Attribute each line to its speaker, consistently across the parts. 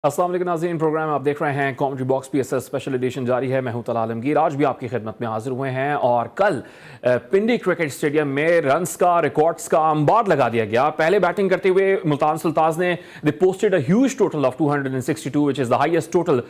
Speaker 1: अस्सलाम वालेकुम नाज़रीन, प्रोग्राम आप देख रहे हैं commentary box PSL special edition जारी है। मैं हूं तला आलमगीर, आज भी आपकी खिदमत में हाजिर हुए हैं। और कल पिंडी क्रिकेट स्टेडियम में रन्स का, रिकॉर्ड्स का अंबार लगा दिया गया। पहले बैटिंग करते हुए मुल्तान सुल्तान्स ने they posted a huge total of 262 which is the highest total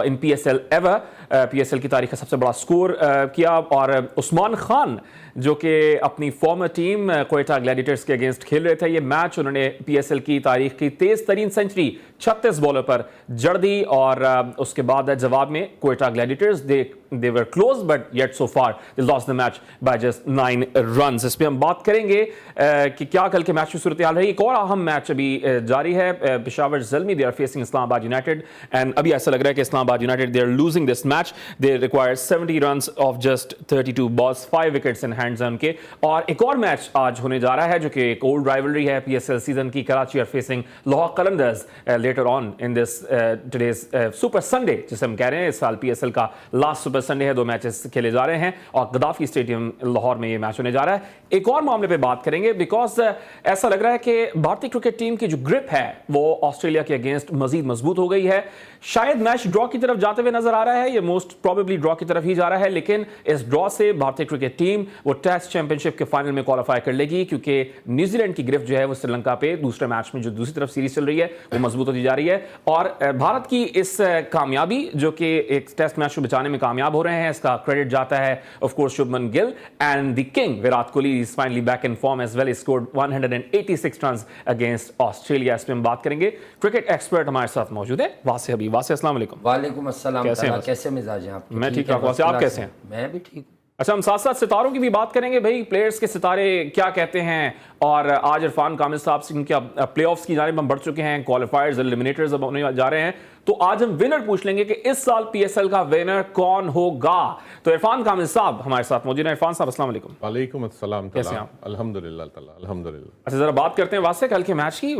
Speaker 1: in PSL ever. PSL की तारीख का सबसे बड़ा स्कोर किया। और उस्मान खान जो कि अपनी फॉर्मर टीम क्वेटा ग्लैडिएटर्स के अगेंस्ट खेल रहे थे, ये मैच उन्होंने पीएसएल की तारीख की तेज तरीन सेंचुरी 36 बॉलों पर जड़ दी। और उसके बाद जवाब में Quetta Gladiators they were close but yet so far they lost the match by just 9 runs. इस पे हम बात करेंगे कि क्या कल के मैच की सूरत हाल रही। एक और अहम मैच अभी जारी है, Peshawar Zalmi they are facing Islamabad United and अभी ऐसा लग रहा है कि Islamabad United they are losing this match. They require 70 runs of just 32 balls, 5 wickets in hands उनके। और एक और मैच आज होने जा रहा है जो कि एक ओल्ड राइवलरी है पीएसएल सीजन की। Karachi are facing Lahore Qalandars later on in this today's super Sunday, जिसे हम कह रहे हैं इस साल पीएसएल का लास्ट सुपर संडे है। 2 मैचेस खेले जा रहे हैं और गद्दाफी स्टेडियम लाहौर में ये मैच होने जा रहा है। एक और मामले पे बात करेंगे बिकॉज ऐसा लग रहा है कि भारतीय क्रिकेट टीम की जो ग्रिप है वो ऑस्ट्रेलिया के अगेंस्ट मजीद मजबूत हो गई है। शायद मैच ड्रॉ की तरफ जाते हुए नजर आ रहा है, ये मोस्ट प्रोबेबली ड्रॉ की तरफ ही जा रहा है, लेकिन इस ड्रॉ से भारतीय क्रिकेट टीम वो टेस्ट चैंपियनशिप के फाइनल में क्वालिफाई कर लेगी, क्योंकि न्यूजीलैंड की ग्रिप जो है वो श्रीलंका पे दूसरे मैच में जो दूसरी तरफ सीरीज चल रही है वो मजबूत होती जा रही है। और भारत की इस कामयाबी जो कि एक टेस्ट मैच को बचाने में कामयाब हो रहे हैं, इसका क्रेडिट जाता है of course Shubman Gill and the king Virat Kohli is finally back in form as well. He scored 186 runs against Australia. इस पे हम बात करेंगे, क्रिकेट एक्सपर्ट हमारे साथ मौजूद है वासे हबीब। वासे अस्सलाम वालेकुम।
Speaker 2: वालेकुम अस्सलाम। कैसे मिजाज हैं आपके?
Speaker 1: मैं ठीक हूं वासे, आप कैसे हैं?
Speaker 2: मैं भी ठीक हूं।
Speaker 1: अच्छा, हम साथ साथ सितारों की भी बात करेंगे भाई, प्लेयर्स के सितारे क्या कहते हैं। और आज इरफान कामिल साहब से इनके प्लेऑफ्स की जानिब हम बढ़ चुके हैं, क्वालिफायर्स एलिमिनेटर्स अब होने जा रहे हैं, तो आज हम विनर पूछ लेंगे कि इस साल पीएसएल का विनर कौन होगा। तो इरफान कामिल साहब हमारे साथ मौजूद हैं। इरफान साहब अस्सलाम वालेकुम।
Speaker 3: वालेकुम अस्सलाम।
Speaker 1: कैसे हैं आप?
Speaker 3: अल्हम्दुलिल्लाह तआला अल्हम्दुलिल्लाह।
Speaker 1: अच्छा, जरा बात करते हैं वासे कल के मैच की।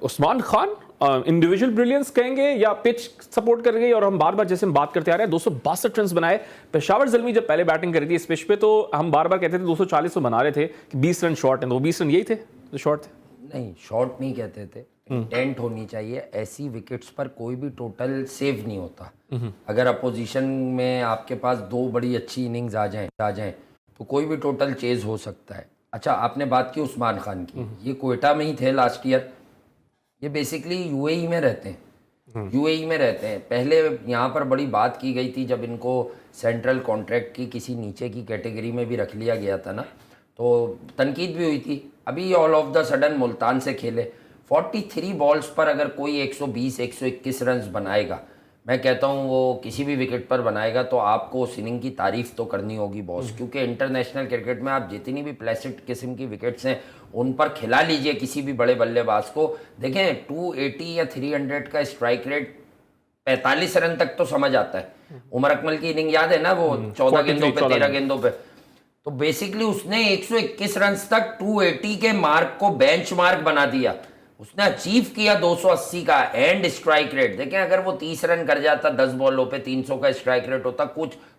Speaker 1: उस्मान खान इंडिविजुअल ब्रिलियंस कहेंगे या पिच सपोर्ट कर गई? और हम बार बार जैसे हम बात करते आ रहे हैं 262 रन बनाए। पेशावर ज़ल्मी जब पहले बैटिंग करी थी इस पिच पे तो हम बार बार कहते थे 240 तो बना रहे थे कि 20 रन शॉर्ट हैं, तो 20 रन यही थे जो शॉर्ट थे?
Speaker 2: नहीं, शॉर्ट नहीं कहते थे, इंटेंट होनी चाहिए। ऐसी विकेट्स पर कोई भी टोटल सेव नहीं होता। अगर अपोजिशन में आपके पास 2 बड़ी अच्छी इनिंग्स आ जाएं तो कोई भी टोटल चेज हो सकता है। अच्छा, आपने बात की उस्मान खान की, ये क्वेटा में ही थे लास्ट ईयर। ये बेसिकली यूएई में रहते हैं। पहले यहाँ पर बड़ी बात की गई थी जब इनको सेंट्रल कॉन्ट्रैक्ट की किसी नीचे की कैटेगरी में भी रख लिया गया था ना, तो तनकीद भी हुई थी। अभी all of the sudden Multan से खेले, 43 बॉल्स पर अगर कोई 120-121 रन बनाएगा, मैं कहता हूँ वो किसी भी विकेट पर बनाएगा, तो आपको उस इनिंग की तारीफ तो करनी होगी बॉस। क्योंकि इंटरनेशनल क्रिकेट में आप जितनी भी प्लेसिड किस्म की विकेट्स हैं उन पर खिला लीजिए किसी भी बड़े बल्लेबाज को, देखें 280 या 300 का स्ट्राइक रेट 45 रन तक तो समझ आता है। उमर अकमल की इनिंग याद है ना, वो 14 गेंदों पे 13 गेंदों पे, तो बेसिकली उसने 121 रन तक 280 के मार्क को बेंच मार्क बना दिया। उसने अचीव किया 280 का एंड स्ट्राइक रेट। देखें अगर वो 30 रन कर जाता 10 बॉलों पे 300 का स्ट्राइक रेट होता,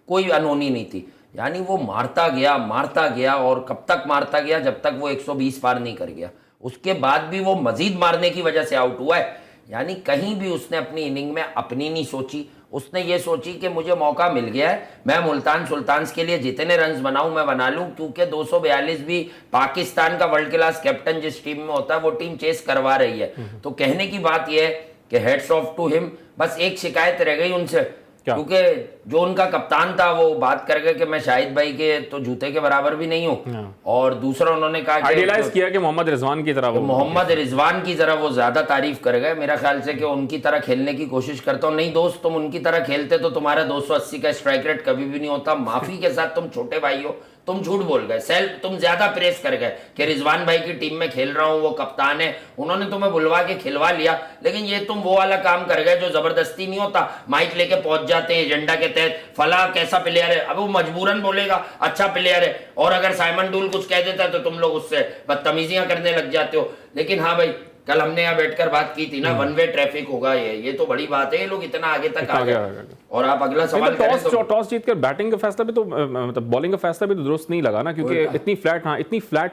Speaker 2: कोई अनहोनी नहीं थी। यानी वो मारता गया और कब तक मारता गया, जब तक वो 120 पार नहीं कर गया। उसके बाद भी वो मजीद मारने की वजह से आउट हुआ है। यानी कहीं भी उसने अपनी इनिंग में अपनी नहीं सोची, उसने ये सोची कि मुझे मौका मिल गया है, मैं मुल्तान सुल्तान्स के लिए जितने रन्स बनाऊं मैं बना लूं, क्योंकि 242 भी पाकिस्तान का वर्ल्ड क्लास कैप्टन जिस टीम में होता है वो टीम चेस करवा रही है। तो कहने की बात यह है कि हेड्स ऑफ टू हिम। बस एक शिकायत रह गई उनसे, क्योंकि जो उनका कप्तान था वो बात कर गए कि मैं शाहिद भाई के तो जूते के बराबर भी नहीं हूं, और दूसरा उन्होंने कहा
Speaker 1: आइडियलाइज किया कि मोहम्मद रिजवान की तरह,
Speaker 2: मोहम्मद रिजवान की तरह वो ज्यादा तारीफ कर गए। मेरा ख्याल से कि उनकी तरह खेलने की कोशिश करता हूं। नहीं दोस्त, तुम उनकी तरह खेलते तो तुम्हारा 280 का स्ट्राइक रेट कभी भी नहीं होता। माफी के साथ तुम छोटे भाई हो, तुम झूठ बोल गए, सेल्फ तुम ज्यादा प्रेस कर गए कि रिजवान भाई की टीम में खेल रहा हूं, वो कप्तान है, उन्होंने तुम्हें बुलवा के खिलवा लिया। लेकिन ये तुम वो वाला काम कर गए जो जबरदस्ती नहीं होता, माइक लेके पहुंच जाते हैं एजेंडा के तहत, फला कैसा प्लेयर है, अब वो मजबूरन बोलेगा अच्छा प्लेयर है, और अगर साइमन डूल कुछ कह देता है तो तुम लोग उससे बदतमीजियां करने लग जाते हो। लेकिन हाँ भाई, कल हमने यहाँ बैठकर बात की थी ना, वन वे ट्रैफिक होगा, ये तो बड़ी बात है, ये लोग इतना आगे तक आ गए। और आप अगला सवाल करें तो
Speaker 1: टॉस जीत कर बैटिंग का फैसला भी तो मतलब बॉलिंग का फैसला भी तो दुरुस्त नहीं लगा ना, क्योंकि इतनी फ्लैट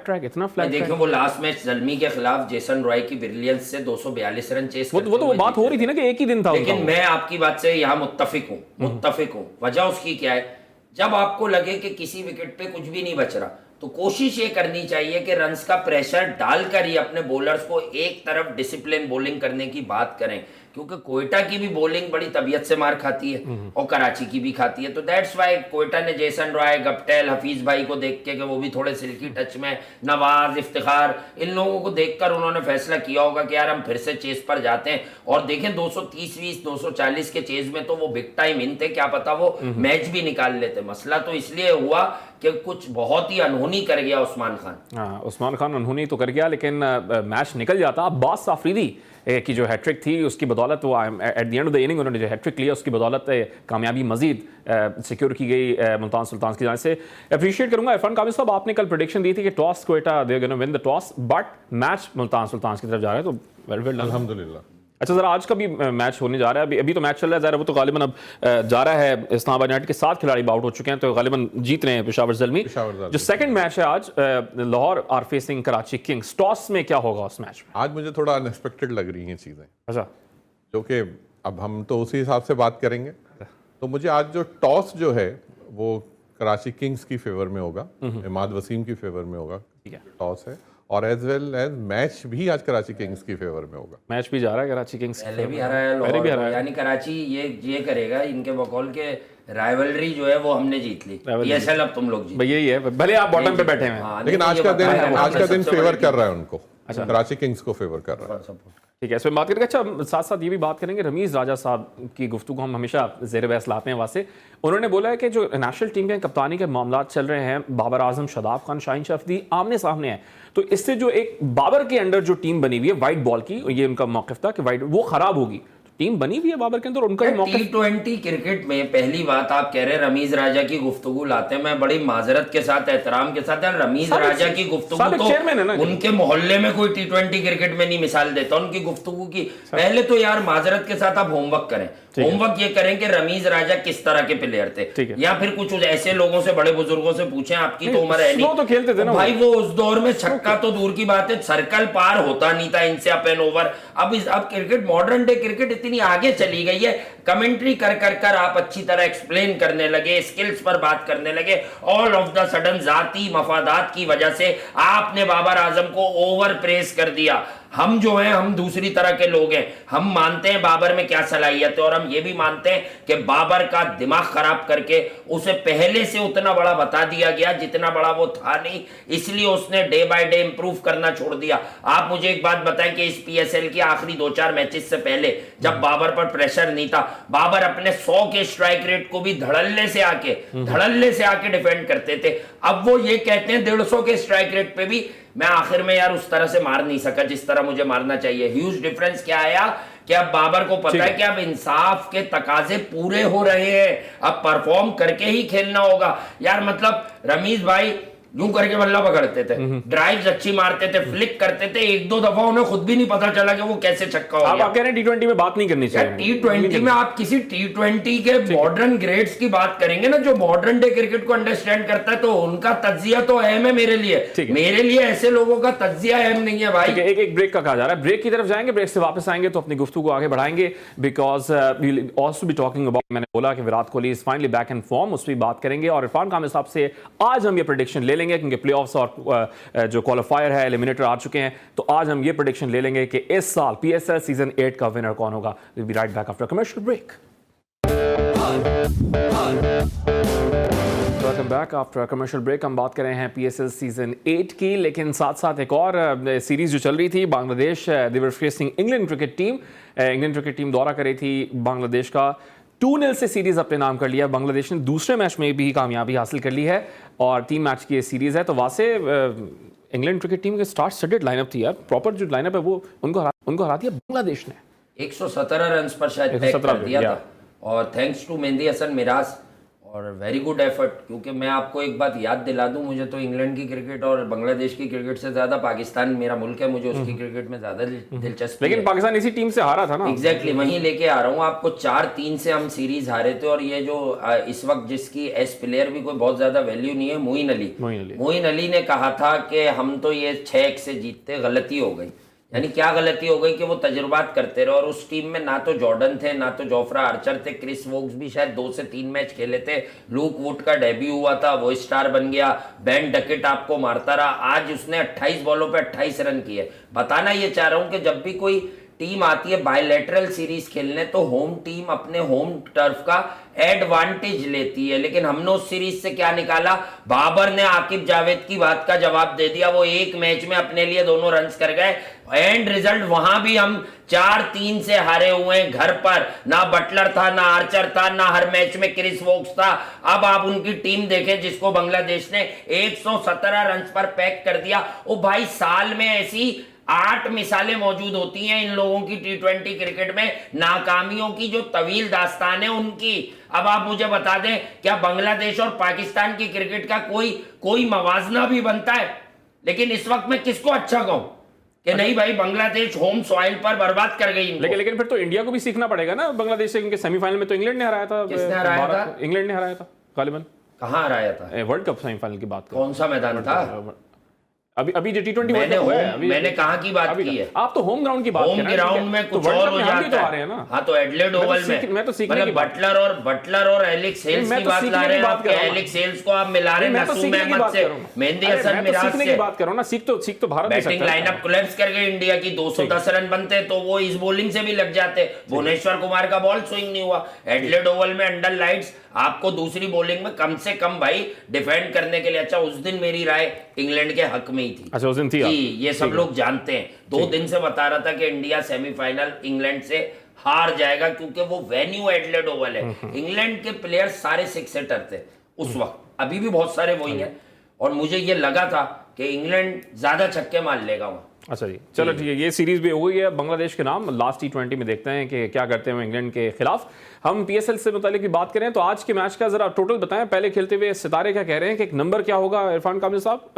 Speaker 1: ट्रैक, इतना फ्लैट ट्रैक।
Speaker 2: देखिए वो लास्ट मैच जल्मी के खिलाफ जेसन रॉय की ब्रिलियंस से 242 रन चेस
Speaker 1: वो तो बात हो रही थी ना कि एक ही दिन था।
Speaker 2: लेकिन मैं आपकी बात से यहाँ मुत्तफिक हूँ। वजह उसकी क्या है, जब आपको लगे कि किसी विकेट पे कुछ भी नहीं बच रहा, तो कोशिश ये करनी चाहिए कि रन्स का प्रेशर डालकर ही अपने बॉलर्स को एक तरफ डिसिप्लिन बॉलिंग करने की बात करें, क्योंकि कोयटा की भी बॉलिंग बड़ी तबीयत से मार खाती है और कराची की भी खाती है। तो दैट्स वाई कोयटा ने जेसन रॉय, गप्टेल, हफीज भाई को देख के कि वो भी थोड़े सिल्की टच में, नवाज, इफ्तिखार, इन लोगों को देखकर उन्होंने फैसला किया होगा कि यार हम फिर से चेस पर जाते हैं। और देखें 230-20, 240 के चेस में तो वो बिग टाइम इन थे, क्या पता वो मैच भी निकाल लेते। मसला तो इसलिए हुआ कि कुछ बहुत ही अनहोनी कर गया उस्मान खान।
Speaker 1: हाँ, उस्मान खान अनहोनी तो कर गया, लेकिन मैच निकल जाता। अब्बास आफरीदी की जो हैट्रिक थी उसकी बदौलत, वो at the end of the inning उन्होंने जो हैट्रिक लिया उसकी बदौलत कामयाबी मजीद सिक्योर की गई मुल्तान सुल्तान की जानिब से। अप्रिशिएट करूंगा इरफान कामिल साहब, आपने कल प्रेडिक्शन दी थी कि toss Quetta they gonna win the toss, but match Multan Sultan की तरफ जा रहा है, तो वेल डन।
Speaker 3: अल्हम्दुलिल्लाह।
Speaker 1: अच्छा, जरा आज का भी मैच होने जा रहा है, अभी तो मैच चल रहा है, ज़रा वो तो गालिबन अब जा रहा है, इस्लामाबाद यूनाइटेड के 7 खिलाड़ी आउट हो चुके हैं, तो गालिबन जीत रहे हैं पेशावर ज़ल्मी। जो सेकंड मैच है आज, Lahore are facing Karachi Kings, toss में क्या होगा उस मैच में?
Speaker 3: आज मुझे थोड़ा अनएक्सपेक्टेड लग रही हैं चीज़ें,
Speaker 1: अच्छा,
Speaker 3: जो कि अब हम तो उसी हिसाब से बात करेंगे। तो मुझे आज जो टॉस जो है वो कराची किंग्स की फेवर में होगा, इमाद वसीम की फेवर में होगा,
Speaker 1: ठीक है,
Speaker 3: टॉस है, और एज वेल एज मैच भी आज कराची किंग्स की फेवर में होगा।
Speaker 1: मैच भी जा रहा है कराची किंग्स,
Speaker 2: पहले भी हरा है लाहौर, यानी कराची ये करेगा, इनके बकौल के राइवलरी जो है वो हमने जीत ली, पीएसएल अब तुम लोग जीत।
Speaker 1: भाई यही है, भले आप बॉटम पे बैठे हैं,
Speaker 3: लेकिन आज का दिन फेवर कर रहा है उनको, कराची किंग्स को फेवर कर रहा है।
Speaker 1: ठीक है, इसमें बात करेंगे। अच्छा, साथ साथ ये भी बात करेंगे, रमीज़ राजा साहब की गुफ्तगू हम हमेशा ज़ेर बहस लाते हैं वहाँ से। उन्होंने बोला है कि जो नेशनल टीम के कप्तानी के मामला चल रहे हैं, बाबर आजम, शादाब खान, शाहीन अफरीदी आमने सामने हैं, तो इससे जो एक बाबर के अंडर जो टीम बनी हुई है वाइट बॉल की, ये उनका मौक़िफ़ था कि वाइट वो ख़राब होगी, टीम बनी हुई है बाबर के अंदर, उनका
Speaker 2: T20 क्रिकेट में पहली बात आप कह रहे हैं रमीज राजा की गुफ्तगू लाते हैं, मैं बड़ी माजरत के साथ, एहतराम के साथ, रमीज राजा की गुफ्तगू तो उनके मोहल्ले में कोई T20 क्रिकेट में नहीं मिसाल देता उनकी गुफ्तगू की। पहले तो यार माजरत के साथ आप होमवर्क करें, होमवर्क ये करें कि रमीज राजा किस तरह के प्लेयर थे, या फिर कुछ ऐसे लोगों से, बड़े बुजुर्गों से पूछें, आपकी तो उम्र है नहीं,
Speaker 1: तो खेलते थे ना
Speaker 2: भाई, वो उस दौर में छक्का तो दूर की बात है, सर्कल पार होता नहीं था इनसे अप एंड ओवर। अब क्रिकेट, मॉडर्न डे क्रिकेट इतनी आगे चली गई है, कमेंट्री कर आप अच्छी तरह एक्सप्लेन करने लगे, स्किल्स पर बात करने लगे, ऑल ऑफ द सडन जाती मफादात की वजह से आपने बाबर आजम को ओवर प्रेस कर दिया। हम जो हैं, हम दूसरी तरह के लोग हैं, हम मानते हैं बाबर में क्या सलाहियत है, और हम ये भी मानते हैं कि बाबर का दिमाग खराब करके उसे पहले से उतना बड़ा बता दिया गया जितना बड़ा वो था नहीं, इसलिए उसने डे बाय डे इंप्रूव करना छोड़ दिया। आप मुझे एक बात बताएं कि इस पीएसएल की आखिरी 2-4 मैचेस से पहले जब बाबर पर प्रेशर नहीं था, बाबर अपने 100 के स्ट्राइक रेट को भी धड़ल्ले से आके डिफेंड करते थे। अब वो ये कहते हैं 150 के स्ट्राइक रेट पे भी मैं आखिर में यार उस तरह से मार नहीं सका जिस तरह मुझे मारना चाहिए। ह्यूज डिफरेंस क्या आया कि अब बाबर को पता है कि अब इंसाफ के तकाजे पूरे हो रहे हैं, अब परफॉर्म करके ही खेलना होगा यार। मतलब रमीज भाई यूं करके बल्ला पकड़ते थे, ड्राइव्स अच्छी मारते थे, फ्लिक करते थे, 1-2 दफा उन्हें खुद भी नहीं पता चला कि वो कैसे छक्का हो गया।
Speaker 1: आप कह रहे हैं T20 में बात नहीं करनी चाहिए।
Speaker 2: T20 में आप किसी T20 के मॉडर्न ग्रेड्स की बात करेंगे ना, जो मॉडर्न डे क्रिकेट को अंडरस्टैंड करता है, तो उनका तज्जिया तो अहम है मेरे लिए ऐसे लोगों का तज्जिया अहम नहीं है भाई।
Speaker 1: एक ब्रेक का कहा जा रहा है, ब्रेक की तरफ जाएंगे, ब्रेक से वापस आएंगे तो अपनी गुफ्तगू आगे बढ़ाएंगे, because we will also be talking about, मैंने बोला कि Virat Kohli is finally back in form, उस पर बात करेंगे, और इरफान कामिल साहब से आज हम ये प्रेडिक्शन ले लेंगे, क्योंकि प्लेऑफ्स और जो क्वालिफायर है, एलिमिनेटर आ चुके हैं, तो आज हम ये प्रेडिक्शन ले लेंगे कि इस साल पीएसएल सीजन 8 का विनर कौन होगा। Will be right back after commercial break. Welcome back after commercial break. हम बात कर रहे हैं पीएसएल सीजन 8 की, लेकिन साथ साथ एक और सीरीज जो चल रही थी, Bangladesh they were facing England cricket team, England cricket team दौरा कर रही थी बांग्लादेश का। 2-0 से सीरीज अपने नाम कर लिया बांग्लादेश ने। दूसरे मैच में भी कामयाबी हासिल कर ली है और 3 मैच की ये सीरीज है। तो वैसे इंग्लैंड क्रिकेट टीम के स्टार्ट स्टडेड लाइनअप थी यार, प्रॉपर जो लाइनअप है वो उनको हरा दिया बांग्लादेश ने।
Speaker 2: 117 रन पर शायद पैक कर दिया था, और थैंक्स टू मेहंदी हसन मिराज और वेरी गुड एफर्ट। क्योंकि मैं आपको एक बात याद दिला दूं, मुझे तो इंग्लैंड की क्रिकेट और बांग्लादेश की क्रिकेट से ज्यादा पाकिस्तान मेरा मुल्क है, मुझे उसकी क्रिकेट में ज्यादा दिलचस्पी
Speaker 1: लेकिन
Speaker 2: है।
Speaker 1: पाकिस्तान इसी टीम से हारा था ना।
Speaker 2: एग्जैक्टली वहीं लेके आ रहा हूँ आपको। 4-3 से हम सीरीज हारे थे, और ये जो इस वक्त जिसकी एस प्लेयर भी कोई बहुत ज्यादा वैल्यू नहीं है, मोइन अली ने कहा था कि हम तो ये 6-1 से जीतते, गलती हो गई। यानी क्या गलती हो गई कि वो तजुर्बात करते रहे, और उस टीम में ना तो जॉर्डन थे, ना तो जोफ्रा आर्चर थे। क्रिस वोक्स भी शायद 2 से 3 मैच खेले थे। लूक वुड का डेब्यू हुआ था, वो स्टार बन गया। बेन डकेट आपको मारता रहा। आज उसने 28 बॉलों पे 28 रन किए। बताना ये चाह रहा हूं कि जब भी कोई टीम आती है बायलैटरल सीरीज खेलने, तो होम टीम अपने होम टर्फ का एडवांटेज लेती है। लेकिन हमने उस सीरीज से क्या निकाला? बाबर ने आकिब जावेद की बात का जवाब दे दिया। वो एक मैच में अपने लिए दोनों रन्स कर गए। एंड रिजल्ट वहां भी हम 4-3 से हारे हुए हैं घर पर। ना बटलर था, ना आर्चर था, ना हर मैच में क्रिस वोक्स था। अब आप उनकी टीम देखें जिसको बांग्लादेश ने 117 रन पर पैक कर दिया। ओ भाई, साल में ऐसी 8 मिसालें मौजूद होती हैं इन लोगों की T20 क्रिकेट में। नाकामियों की जो तवील दास्तान है उनकी। अब आप मुझे बता दें, क्या बांग्लादेश और पाकिस्तान की क्रिकेट का कोई मवाजना भी बनता है? लेकिन इस वक्त मैं किसको अच्छा कहूं कि नहीं भाई, बांग्लादेश होम सॉइल पर बर्बाद कर गई इनको।
Speaker 1: लेकिन फिर तो इंडिया को भी सीखना पड़ेगा ना बांग्लादेश से, क्योंकि सेमीफाइनल में तो इंग्लैंड ने हराया था।
Speaker 2: किसने हराया था?
Speaker 1: इंग्लैंड ने हराया था गालिबन।
Speaker 2: कहाँ हराया था?
Speaker 1: वर्ल्ड कप सेमीफाइनल की बात कर।
Speaker 2: कौन सा मैदान था?
Speaker 1: अभी जो T20
Speaker 2: मैंने कहाँ की बात की है?
Speaker 1: आप तो होम ग्राउंड की बात कर रहे हैं।
Speaker 2: होम ग्राउंड में कुछ और हो जाता है ना। हाँ, तो एडलेड ओवल में
Speaker 1: मैं तो सीखने की
Speaker 2: बटलर और एलिक्स हेल्स की बात ला रहे हैं। एलिक्स हेल्स को आप मिला रहे हैं नसूम अहमद से, मेहंदी हसन मिराज से।
Speaker 1: बात करो ना, सीख तो भारत
Speaker 2: बैटिंग लाइनअप कोलैप्स कर गई इंडिया की। 210 रन बनते तो वो इस बॉलिंग से भी लग जाते। भुवनेश्वर कुमार का बॉल स्विंग नहीं हुआ। एडलेड ओवल में अंडर लाइट्स आपको दूसरी बॉलिंग में कम से कम भाई डिफेंड करने के लिए। अच्छा, उस दिन मेरी राय इंग्लैंड के हक में ही थी।
Speaker 1: अच्छा, उस दिन थी
Speaker 2: ये सब लोग जानते हैं। 2 दिन से बता रहा था कि इंडिया सेमीफाइनल इंग्लैंड से हार जाएगा, क्योंकि वो वेन्यू एडलेड ओवल है। इंग्लैंड के प्लेयर्स सारे 6 सेटर थे उस वक्त, अभी भी बहुत सारे वही हैं। और मुझे ये लगा था कि इंग्लैंड ज्यादा छक्के मार लेगा वहां।
Speaker 1: अच्छा जी, चलो ठीक है, ये सीरीज भी हो गई है बांग्लादेश के नाम। लास्ट T20 में देखते हैं कि क्या करते हैं इंग्लैंड के खिलाफ। हम PSL से मुतालिक की बात करें तो आज के मैच का जरा टोटल बताएं। पहले खेलते हुए सितारे क्या कह रहे हैं कि एक नंबर क्या होगा? इरफान कामिल साहब,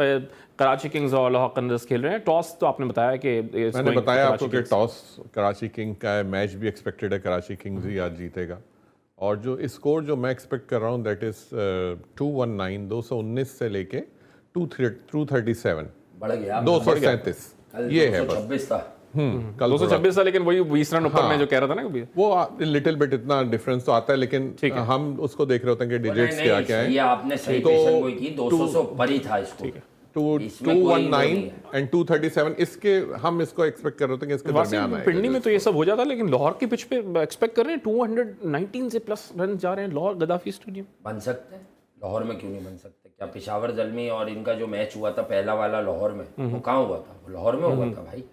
Speaker 1: कराची किंग्स और लाहौर कलंदर्स खेल रहे हैं। टॉस तो आपने बताया कि
Speaker 3: मैंने बताया आपको कि टॉस कराची किंग का है। मैच भी एक्सपेक्टेड है कराची किंग्स ही आज जीतेगा। और जो स्कोर जो मैं एक्सपेक्ट कर रहा हूँ दैट इज 219, 219 से लेके 237,
Speaker 2: बढ़ गया
Speaker 3: 237 ये है बस।
Speaker 2: 226 था।
Speaker 3: कल
Speaker 1: 226 था, लेकिन वही 20 रन ऊपर में जो कह रहा था ना,
Speaker 3: वो लिटिल बिट इतना डिफरेंस तो आता है, लेकिन हम उसको देख रहे होते हैं कि डिजिट्स क्या क्या है।
Speaker 2: ये आपने सही पेशन कोई की, 200 से ऊपर ही था इसको।
Speaker 3: 219 एंड 237 इसके हम इसको एक्सपेक्ट कर रहे थे कि इसके दरमियान आएगा।
Speaker 1: पिंडी में तो ये सब हो जाता, लेकिन लाहौर की पिच पे एक्सपेक्ट कर रहे हैं 219 से प्लस रन जा रहे हैं लाहौर गद्दाफी स्टेडियम।
Speaker 2: बन सकते हैं, लाहौर में क्यों नहीं बन सकते? क्या पिशावर जलमी और इनका जो मैच हुआ था पहला वाला लाहौर में, वो कहाँ हुआ था? वो लाहौर में हुआ था भाई।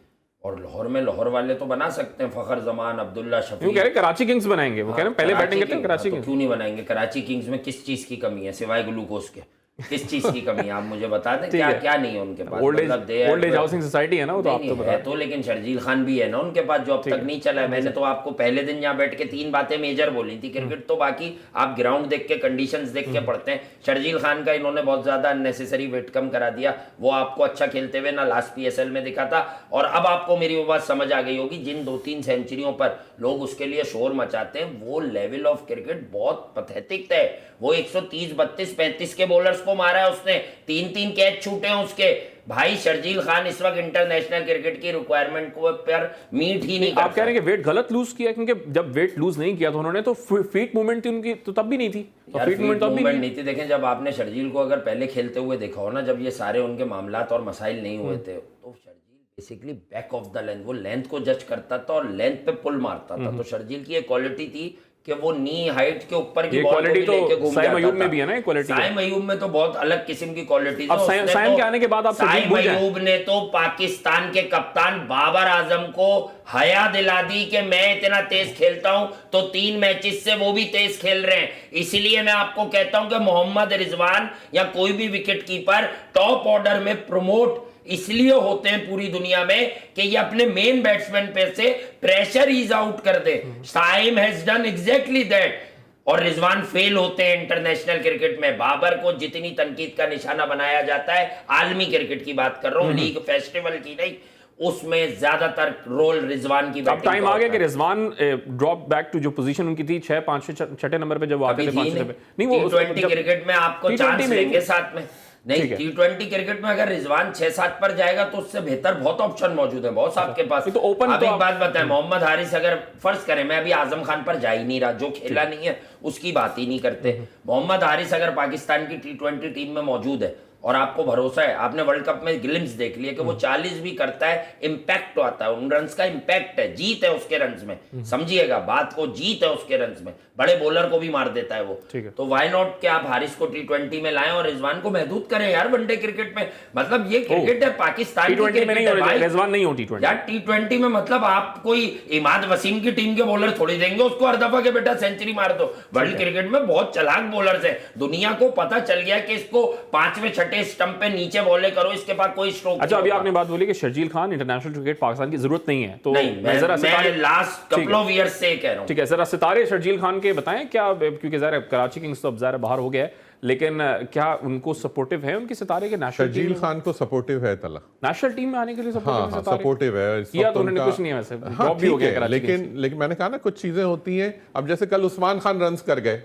Speaker 2: और लाहौर में लाहौर वाले तो बना सकते हैं। फखर जमान, अब्दुल्ला शफी।
Speaker 1: वो कह रहे कराची किंग्स बनाएंगे। वो कह रहे हैं पहले बैटिंग करते हैं कराची किंग्स।
Speaker 2: क्यों नहीं बनाएंगे? कराची किंग्स में किस चीज की कमी है सिवाय ग्लूकोज के? किस चीज की कमी है आप मुझे बता दें। क्या क्या नहीं है उनके पास?
Speaker 1: ओल्ड एज हाउसिंग सोसाइटी है ना वो, तो आप तो बता
Speaker 2: तो। लेकिन शर्जील खान भी है ना उनके पास, जो अब तक नहीं चला है। मैंने तो आपको पहले दिन यहाँ बैठ के 3 बातें मेजर बोली थी। क्रिकेट तो बाकी आप ग्राउंड देख के, कंडीशंस देख के पढ़ते हैं। शर्जील खान का इन्होंने बहुत ज्यादा अननेसेसरी वेट कम करा दिया। वो आपको अच्छा खेलते हुए ना लास्ट PSL में दिखा था। और अब आपको मेरी वो बात समझ आ गई होगी, जिन 2-3 सेंचुरियों पर लोग उसके लिए शोर मचाते हैं, वो लेवल ऑफ क्रिकेट बहुत पथेटिक है। वो 130, 32, 35 के बॉलर्स को मारा है उसने। 3-3 कैच छूटे हैं उसके। भाई शर्जील खान इस वक्त इंटरनेशनल क्रिकेट की रिक्वायरमेंट को पर मीट ही नहीं।
Speaker 1: आप कह रहे हैं कि वेट गलत लूज किया, क्योंकि जब वेट लूज नहीं किया था उन्होंने तो फीट मूवमेंट थी उनकी, तो तब भी नहीं थी।
Speaker 2: तो फीट मूवमेंट तब भी नहीं थी। देखें, जब आपने शर्जील को अगर पहले खेलते हुए देखा हो ना, जब ये सारे उनके मामलात और मसाइल नहीं हुए थे, तो Sharjeel basically back of the length, वो लेंथ को जज करता था और लेंथ पे पुल मारता था। तो शर्जील की एक क्वालिटी थी कि वो नी हाइट के ऊपर की
Speaker 1: ये
Speaker 2: बॉल को भी
Speaker 1: क्वालिटी तो
Speaker 2: लेके घूम
Speaker 1: साइम
Speaker 2: जाता
Speaker 1: अयूब में
Speaker 2: था।
Speaker 1: भी है ना, ये क्वालिटी
Speaker 2: साइम अयूब में तो बहुत अलग किस्म की क्वालिटी
Speaker 1: अब साइम के आने के बाद आप सचिन
Speaker 2: साइम
Speaker 1: भूल जाएं।
Speaker 2: अयूब ने तो पाकिस्तान के कप्तान बाबर आजम को हया दिला दी कि मैं इतना तेज खेलता हूं, तो 3 मैचेस से वो भी तेज खेल रहे हैं। इसीलिए मैं आपको कहता हूं कि मोहम्मद रिजवान या कोई भी विकेट कीपर टॉप ऑर्डर में प्रमोट इसलिए होते हैं पूरी दुनिया में कि ये अपने मेन बैट्समैन पे से प्रेशर ईज आउट कर दे। Saim has done exactly that. और रिजवान फेल होते हैं इंटरनेशनल क्रिकेट में। बाबर को जितनी तनकीद का निशाना बनाया जाता है, आलमी क्रिकेट की बात कर रहा हूं, लीग फेस्टिवल की नहीं, उसमें ज्यादातर रोल रिजवान की
Speaker 1: अब टाइम आ गया कि रिजवान ड्रॉप बैक टू जो पोजीशन उनकी थी 6, 5, 6 नंबर पे जब वो आते थे 5 पे नहीं, वो
Speaker 2: T20 क्रिकेट में आपको
Speaker 1: T20
Speaker 2: चांस
Speaker 1: में-
Speaker 2: लेंगे साथ में। नहीं,
Speaker 1: ठीक है।
Speaker 2: T20 क्रिकेट में अगर रिजवान 6-7 पर जाएगा तो उससे बेहतर बहुत ऑप्शन मौजूद है, बहुत आपके पास।
Speaker 1: तो ओपन
Speaker 2: अब
Speaker 1: तो
Speaker 2: एक
Speaker 1: आप-
Speaker 2: बात बताएं, मोहम्मद हारिस अगर फर्ज करें, मैं अभी आजम खान पर जा ही नहीं रहा, जो खेला नहीं है उसकी बात ही नहीं करते। मोहम्मद हारिस अगर पाकिस्तान की T20 टीम में मौजूद है और आपको भरोसा है, आपने वर्ल्ड कप में ग्लिम्स देख लिया कि वो 40 भी करता है, इंपैक्ट तो आता है, उन रन्स का इंपैक्ट है, जीत है उसके रन्स में, समझिएगा बात को, जीत है उसके रन्स में, बड़े बॉलर को भी मार देता है वो।
Speaker 1: ठीक है।
Speaker 2: तो व्हाई नॉट कि आप हारिस को T20 में लाएं और रिजवान को महदूद करें यार वनडे क्रिकेट में। मतलब ये क्रिकेट है पाकिस्तान की
Speaker 1: T20 में
Speaker 2: क्रिकेट
Speaker 1: नहीं
Speaker 2: है
Speaker 1: हो
Speaker 2: भाई।
Speaker 1: रिजवान नहीं हो T20
Speaker 2: यार T20 में मतलब आप कोई इमाद वसीम की टीम के बॉलर थोड़ी देंगे उसको हर दफा के बेटा सेंचुरी मार दो। वर्ल्ड क्रिकेट में बहुत चालाक बॉलर्स हैं, दुनिया को पता चल गया कि इसको 5वें 6ठे स्टंप पे नीचे बॉले करो, इसके पास कोई स्ट्रोक।
Speaker 1: अच्छा, अभी आपने बात बोली कि शर्जील खान इंटरनेशनल क्रिकेट पाकिस्तान की जरूरत नहीं है, तो
Speaker 2: नहीं, मैं लास्ट कपल ऑफ ईयर्स से कह रहा हूं।
Speaker 1: ठीक है, जरा सितारे शर्जील खान के बताएं क्या, क्योंकि ज़ाहिर है कराची किंग्स तो अब ज़ाहिर बाहर हो गया है, लेकिन क्या उनको सपोर्टिव है उनके सितारे के नेशनल
Speaker 3: शर्जील खान को सपोर्टिव है तला।
Speaker 1: नेशनल टीम में आने के लिए
Speaker 3: हाँ
Speaker 1: सपोर्टिव
Speaker 3: हाँ
Speaker 1: सितारे?
Speaker 3: सपोर्टिव है। इस
Speaker 1: किया
Speaker 3: वक्त
Speaker 1: तो उन्होंने
Speaker 3: उनका-
Speaker 1: कुछ नहीं है वैसे,
Speaker 3: हाँ
Speaker 1: ड्रॉप भी हो
Speaker 3: ठीक
Speaker 1: गया
Speaker 3: है,
Speaker 1: कराची
Speaker 3: लेकिन मैंने कहा ना कुछ चीजें होती हैं। अब जैसे कल उस्मान खान रन्स कर गए,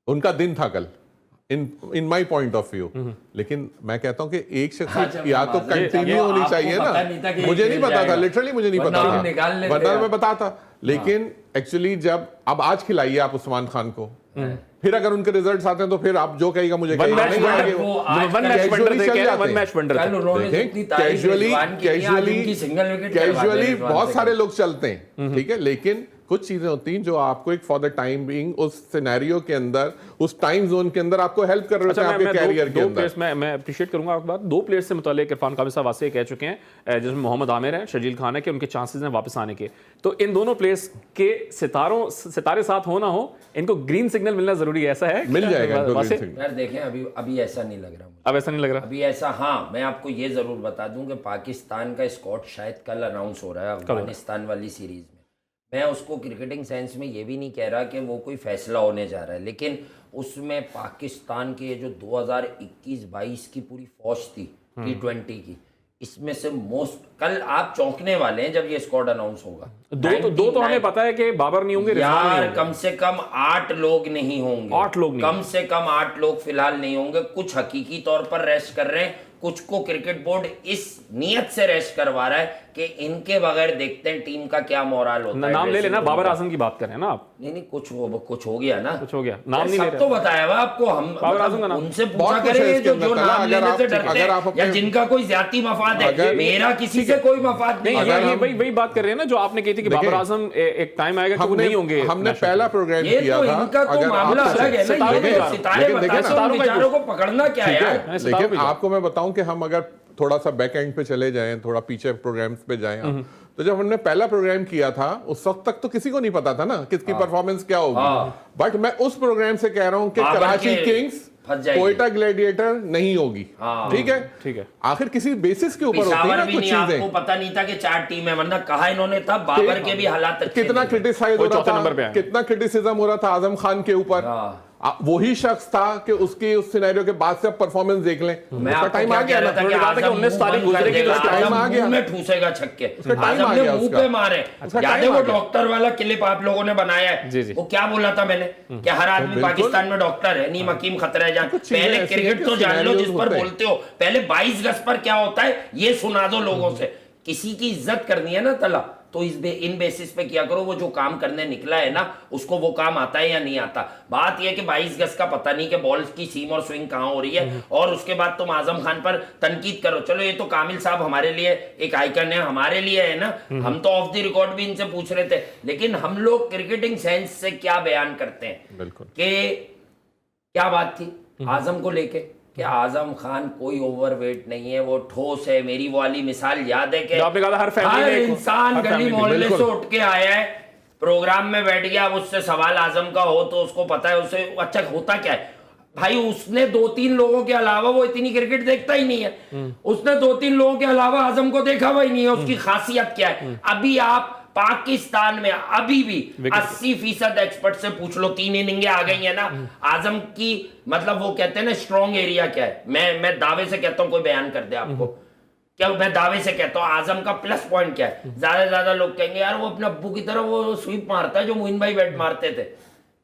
Speaker 3: उनका दिन था कल, इन माई पॉइंट ऑफ व्यू। लेकिन मैं कहता हूं कि एक शख्सियत या तो कंटिन्यू होनी
Speaker 2: आपको
Speaker 3: चाहिए
Speaker 2: पता
Speaker 3: ना।
Speaker 2: नहीं था कि ये
Speaker 3: मुझे नहीं
Speaker 2: खेल
Speaker 3: पता था,
Speaker 2: जाएगा।
Speaker 3: लिटरली मुझे नहीं
Speaker 2: वरना
Speaker 3: पता
Speaker 2: हम निकाल
Speaker 3: था,
Speaker 2: लेते
Speaker 3: वरना
Speaker 2: यार।
Speaker 3: मैं बताता। लेकिन एक्चुअली जब अब आज खिलाइए आप उस्मान खान को, फिर अगर उनके रिजल्ट्स आते हैं तो फिर आप जो कहेगा मुझे
Speaker 1: वन
Speaker 3: कहेगा,
Speaker 1: मैच
Speaker 3: नहीं आगे
Speaker 1: वंडर,
Speaker 3: वो-
Speaker 1: वन मैच वंडर
Speaker 3: casually
Speaker 1: थे,
Speaker 3: चल
Speaker 1: कह रहे हैं,
Speaker 3: जाते
Speaker 1: वन
Speaker 3: हैं।
Speaker 1: मैच वंडर
Speaker 2: कल
Speaker 1: थे।
Speaker 2: उन्होंने
Speaker 3: देखें,
Speaker 2: जितनी तारीफ रिजवान की की, आज उनकी सिंगल विकेट करवा दी
Speaker 3: कैजुअली
Speaker 2: रिजवान
Speaker 3: बहुत
Speaker 2: से।
Speaker 3: सारे लोग चलते हैं, ठीक है, लेकिन कुछ चीजें होती हैं जो आपको एक फॉर द टाइम बीइंग उस सिनेरियो के अंदर, उस टाइम जोन के अंदर आपको हेल्प कर रहे होते
Speaker 1: अच्छा,
Speaker 3: हैं आपके कैरियर के
Speaker 1: दो
Speaker 3: अंदर।
Speaker 1: प्लेयर्स मैं अप्रिशिएट करूंगा आपकी बात। 2 प्लेयर्स से मुतालिक इरफान कामिल साहब वासे कह चुके हैं, जिसमें मोहम्मद आमिर है, शर्जील खान है, कि उनके चांसेस हैं वापस आने के। तो इन दोनों प्लेयर्स के सितारे साथ हो ना हो, इनको ग्रीन सिग्नल मिलना जरूरी है, ऐसा है?
Speaker 3: मिल जाएगा इनको
Speaker 1: वासे?
Speaker 3: green signal।
Speaker 2: यार देखें, अभी ऐसा नहीं लग रहा मुझे।
Speaker 1: अब ऐसा नहीं लग रहा।
Speaker 2: अभी ऐसा, हाँ मैं आपको ये जरूर बता दूं कि पाकिस्तान का स्क्वाड शायद कल अनाउंस हो रहा है अफगानिस्तान वाली सीरीज में। मैं उसको क्रिकेटिंग सेंस में ये भी नहीं कह रहा कि वो कोई फैसला होने जा रहा है, लेकिन उसमें पाकिस्तान के जो 2021-22 की पूरी फौज थी T20 की, इसमें से मोस्ट, कल आप चौंकने वाले हैं जब ये स्क्वाड अनाउंस होगा।
Speaker 1: दो तो हमें पता है कि बाबर नहीं होंगे, रिजवान नहीं
Speaker 2: यार
Speaker 1: होंगे।
Speaker 2: कम से कम 8 लोग नहीं होंगे।
Speaker 1: 8 लोग नहीं
Speaker 2: कम से कम 8 लोग फिलहाल नहीं होंगे। कुछ हकीकी तौर पर रेस्ट कर रहे हैं, कुछ को क्रिकेट बोर्ड इस नियत से रेस्ट करवा रहा है कि इनके बगैर देखते हैं टीम का क्या मोरल होता है।
Speaker 1: नाम ले
Speaker 2: ड्रेसिंग
Speaker 1: लेना,
Speaker 2: रूम
Speaker 1: बाबर
Speaker 2: का।
Speaker 1: आजम की बात करें ना आप।
Speaker 2: नहीं कुछ हो गया ना,
Speaker 1: कुछ हो गया, नाम नहीं ले
Speaker 2: सब
Speaker 1: रहे।
Speaker 2: तो बताया हुआ आपको। हम
Speaker 1: बाबर आजम का नाम।
Speaker 2: उनसे पूछा
Speaker 3: बहुत कुछ है
Speaker 2: करेंगे
Speaker 3: इसके
Speaker 2: जो
Speaker 3: अंदर,
Speaker 2: नाम
Speaker 3: अगर
Speaker 2: लेने
Speaker 3: आप-
Speaker 2: से डरते
Speaker 3: अगर आप
Speaker 2: हैं
Speaker 3: अपने-
Speaker 2: या जिनका कोई ज्यादा मफाद है।
Speaker 3: अगर-
Speaker 2: मेरा किसी से कोई मफाद नहीं
Speaker 1: नहीं,
Speaker 2: है।
Speaker 1: ये वही बात कर रहे हैं ना जो आपने कही थी कि
Speaker 3: देखिए,
Speaker 1: बाबर आजम एक टाइम आएगा कि वो
Speaker 3: हमने
Speaker 1: नहीं होंगे।
Speaker 3: हमने
Speaker 1: national
Speaker 3: पहला
Speaker 1: team।
Speaker 3: प्रोग्राम
Speaker 2: ये
Speaker 3: किया
Speaker 2: तो
Speaker 3: था।
Speaker 2: इनका तो
Speaker 3: अगर
Speaker 2: मामला
Speaker 3: आपको-
Speaker 2: अलग है ना,
Speaker 1: सितारों
Speaker 2: ये
Speaker 1: का ही
Speaker 2: सितारे
Speaker 3: लेकिन देखिए
Speaker 2: बताते
Speaker 3: ना,
Speaker 2: हैं, उन बेचारों को पकड़ना क्या है
Speaker 3: ठीक
Speaker 2: यार।
Speaker 3: है,
Speaker 1: सितारों पे
Speaker 3: लेकिन
Speaker 1: जाओ।
Speaker 3: आपको मैं बताऊं कि हम अगर थोड़ा सा बैक एंड पे चले जाएं, थोड़ा पीछे प्रोग्राम्स पे जाएं आप, तो जब हमने पहला प्रोग्राम किया था उस वक्त तक तो किसी को नहीं पता था ना किसकी परफॉर्मेंस क्या होगी। बट मैं उस प्रोग्राम से कह रहा हूं कि
Speaker 2: बाबर
Speaker 3: कराची
Speaker 2: के
Speaker 3: किंग्स
Speaker 2: फंस जाएगी।
Speaker 3: कोयटा ग्लैडिएटर नहीं होगी। ठीक है,
Speaker 1: ठीक है।
Speaker 3: आखिर किसी बेसिस के ऊपर होती है
Speaker 2: पेशावर
Speaker 3: ना
Speaker 2: भी
Speaker 3: कुछ
Speaker 2: नहीं, आपको
Speaker 3: चीजें।
Speaker 2: पता नहीं था कि 4 टीम है, वरना कहा इन्होंने था बाबर के भी हालात अच्छे
Speaker 3: कितना
Speaker 2: नहीं थे।
Speaker 3: क्रिटिसाइज हो
Speaker 1: वो
Speaker 3: रहा
Speaker 1: चौथे नंबर पे
Speaker 3: था,
Speaker 1: आए।
Speaker 3: कितना क्रिटिसिज्म हो रहा था आजम खान के ऊपर। वही शख्स था कि उसकी उस सिनेरियो के बाद से परफॉर्मेंस देख लें,
Speaker 2: मैं
Speaker 3: उसका
Speaker 2: आपको
Speaker 3: टाइम
Speaker 2: क्या
Speaker 3: आ गया
Speaker 2: कह
Speaker 3: ना।
Speaker 2: रहा था कि
Speaker 1: उन्होंने कहा था कि
Speaker 2: आजम
Speaker 1: 19
Speaker 2: मुंह
Speaker 1: तारीख
Speaker 2: बंद
Speaker 1: गुजरेगी
Speaker 2: कर देगा,
Speaker 1: तो
Speaker 3: टाइम
Speaker 2: आजम
Speaker 3: आ गया।
Speaker 2: मुंह में ठूसेगा छक्के।
Speaker 3: टाइम
Speaker 2: आजम
Speaker 3: आ
Speaker 2: ने
Speaker 3: गया
Speaker 2: मुंह
Speaker 3: उसका।
Speaker 2: पे मारे।
Speaker 3: उसका
Speaker 2: याद
Speaker 3: टाइम
Speaker 2: है
Speaker 3: आ
Speaker 2: वो
Speaker 3: गया।
Speaker 2: डॉक्टर वाला क्लिप आप लोगों ने बनाया
Speaker 1: जी,
Speaker 2: है,
Speaker 1: जी।
Speaker 2: वो क्या बोला था मैंने कि हर आदमी
Speaker 3: बिल्कुल।
Speaker 2: पाकिस्तान में डॉक्टर है, नीम हकीम खतरा जान।
Speaker 3: कुछ चीजें
Speaker 2: पहले
Speaker 3: ऐसी हैं
Speaker 2: क्रिकेट
Speaker 3: कि
Speaker 2: तो जान लो जिस
Speaker 3: सिनेरियोज
Speaker 2: पर
Speaker 3: होते हैं।
Speaker 2: बोलते हो, पहले 22 गज पर क्या होता है ये सुना दो लोगों से। किसी की इज्जत करनी है ना तला, तो इन बेसिस पे किया करो, वो जो काम करने निकला है ना उसको वो काम आता है या नहीं आता। बात यह कि 22 गज का पता नहीं कि बॉल की सीम और स्विंग कहां हो रही है, और उसके बाद तुम आजम खान पर तनकीद करो। चलो ये तो कामिल साहब हमारे लिए एक आइकन है, हमारे लिए है ना, हम तो ऑफ द रिकॉर्ड भी इनसे पूछ रहे थे, लेकिन हम लोग क्रिकेटिंग सेंस से क्या बयान करते हैं
Speaker 3: बिल्कुल
Speaker 2: कि क्या बात थी आजम को लेके कि आजम खान कोई ओवरवेट नहीं है, वो ठोस है। मेरी वो वाली मिसाल याद है कि
Speaker 1: आपने कहा था हर
Speaker 2: इंसान गली मोहल्ले से उठ के आया है, प्रोग्राम में बैठ गया, अब उससे सवाल आजम का हो तो उसको पता है उसे अच्छा होता क्या है। भाई उसने 2-3 लोगों के अलावा, वो इतनी क्रिकेट देखता ही नहीं है, उसने 2-3 लोगों के अलावा आजम को देखा हुआ ही नहीं है। उसकी खासियत क्या है? अभी आप पाकिस्तान में अभी भी 80% एक्सपर्ट से पूछ लो, 3 इनिंगें आ गई है ना आजम की, मतलब वो कहते हैं ना स्ट्रॉन्ग एरिया क्या है। मैं दावे से कहता हूं, कोई बयान कर दे आपको, क्या मैं दावे से कहता हूं आजम का प्लस पॉइंट क्या है। ज्यादा से ज्यादा लोग कहेंगे यार वो अपने अब्बू की तरह वो स्वीप मारता है जो मोइन भाई बैट मारते थे।